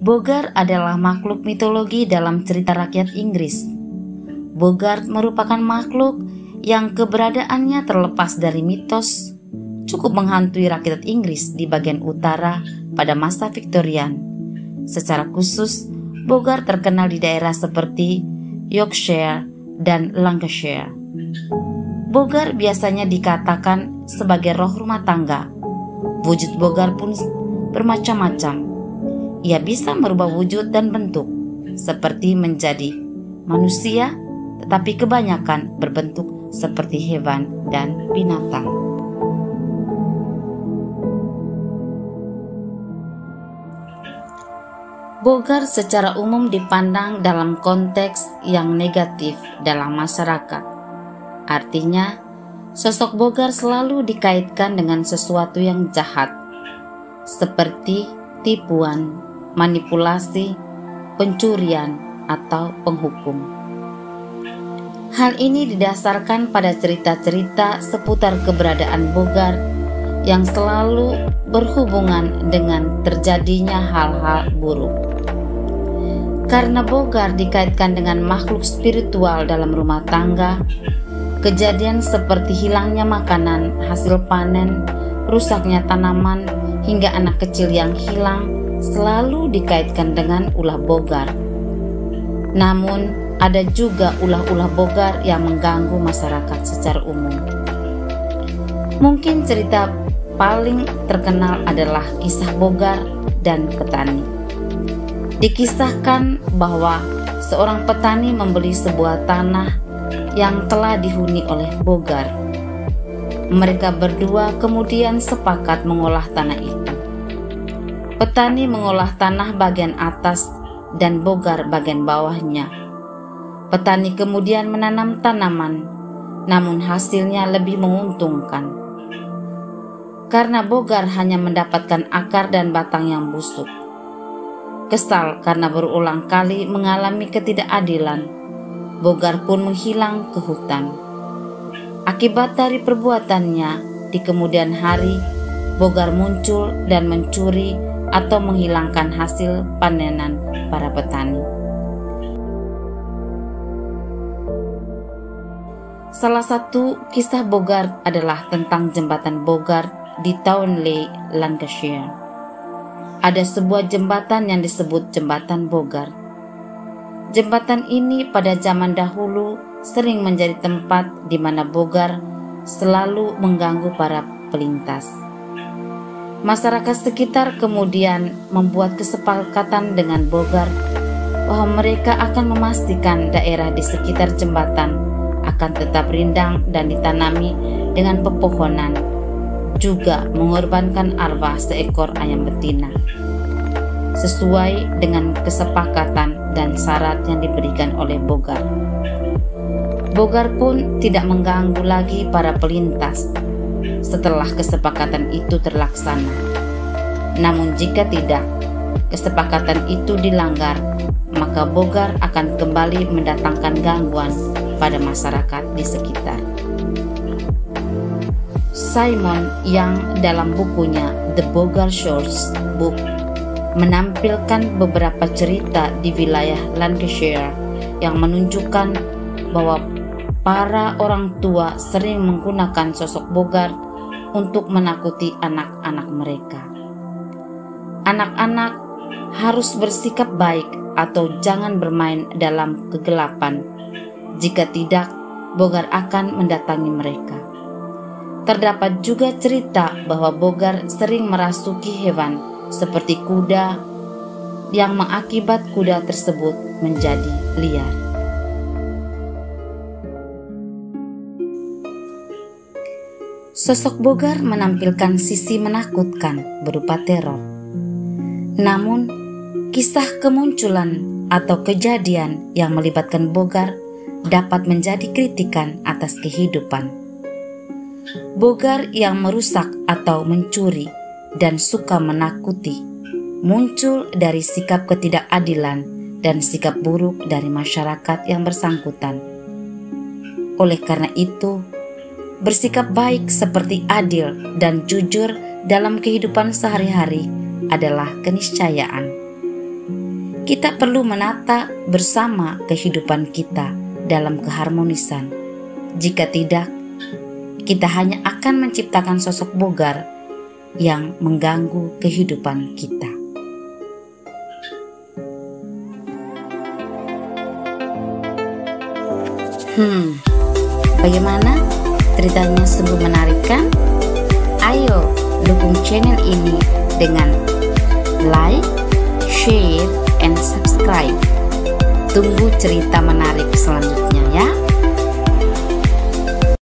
Bogart adalah makhluk mitologi dalam cerita rakyat Inggris. Bogart merupakan makhluk yang keberadaannya terlepas dari mitos, cukup menghantui rakyat Inggris di bagian utara pada masa Victorian. Secara khusus, Bogart terkenal di daerah seperti Yorkshire dan Lancashire. Bogart biasanya dikatakan sebagai roh rumah tangga. Wujud Bogart pun bermacam-macam. Ia bisa merubah wujud dan bentuk, seperti menjadi manusia, tetapi kebanyakan berbentuk seperti hewan dan binatang. Bogart secara umum dipandang dalam konteks yang negatif dalam masyarakat. Artinya, sosok Bogart selalu dikaitkan dengan sesuatu yang jahat, seperti tipuan, manipulasi, pencurian, atau penghukum. Hal ini didasarkan pada cerita-cerita seputar keberadaan Bogart yang selalu berhubungan dengan terjadinya hal-hal buruk. Karena Bogart dikaitkan dengan makhluk spiritual dalam rumah tangga, kejadian seperti hilangnya makanan, hasil panen, rusaknya tanaman, hingga anak kecil yang hilang selalu dikaitkan dengan ulah Bogart. Namun, ada juga ulah-ulah Bogart yang mengganggu masyarakat secara umum. Mungkin cerita paling terkenal adalah kisah Bogart dan petani. Dikisahkan bahwa seorang petani membeli sebuah tanah yang telah dihuni oleh Bogart. Mereka berdua kemudian sepakat mengolah tanah itu. Petani mengolah tanah bagian atas dan Bogart bagian bawahnya. Petani kemudian menanam tanaman, namun hasilnya lebih menguntungkan. Karena Bogart hanya mendapatkan akar dan batang yang busuk. Kesal karena berulang kali mengalami ketidakadilan, Bogart pun menghilang ke hutan. Akibat dari perbuatannya, di kemudian hari, Bogart muncul dan mencuri atau menghilangkan hasil panenan para petani. Salah satu kisah Bogart adalah tentang jembatan Bogart di Townley, Lancashire. Ada sebuah jembatan yang disebut jembatan Bogart. Jembatan ini pada zaman dahulu sering menjadi tempat di mana Bogart selalu mengganggu para pelintas. Masyarakat sekitar kemudian membuat kesepakatan dengan Bogart bahwa mereka akan memastikan daerah di sekitar jembatan akan tetap rindang dan ditanami dengan pepohonan, juga mengorbankan arwah seekor ayam betina, sesuai dengan kesepakatan dan syarat yang diberikan oleh Bogart. Bogart pun tidak mengganggu lagi para pelintas setelah kesepakatan itu terlaksana. Namun jika tidak, kesepakatan itu dilanggar, maka Bogart akan kembali mendatangkan gangguan pada masyarakat di sekitar. Simon yang dalam bukunya The Bogart Shores Book menampilkan beberapa cerita di wilayah Lancashire yang menunjukkan bahwa para orang tua sering menggunakan sosok Bogart untuk menakuti anak-anak mereka. Anak-anak harus bersikap baik atau jangan bermain dalam kegelapan. Jika tidak, Bogart akan mendatangi mereka. Terdapat juga cerita bahwa Bogart sering merasuki hewan seperti kuda yang mengakibat kuda tersebut menjadi liar. Sosok Bogart menampilkan sisi menakutkan berupa teror. Namun, kisah kemunculan atau kejadian yang melibatkan Bogart dapat menjadi kritikan atas kehidupan. Bogart yang merusak atau mencuri dan suka menakuti muncul dari sikap ketidakadilan dan sikap buruk dari masyarakat yang bersangkutan. Oleh karena itu, bersikap baik seperti adil dan jujur dalam kehidupan sehari-hari adalah keniscayaan. kita perlu menata bersama kehidupan kita dalam keharmonisan. Jika tidak, kita hanya akan menciptakan sosok bogar yang mengganggu kehidupan kita. Bagaimana? Ceritanya sungguh menarik kan? Ayo dukung channel ini dengan like, share, and subscribe. Tunggu cerita menarik selanjutnya ya.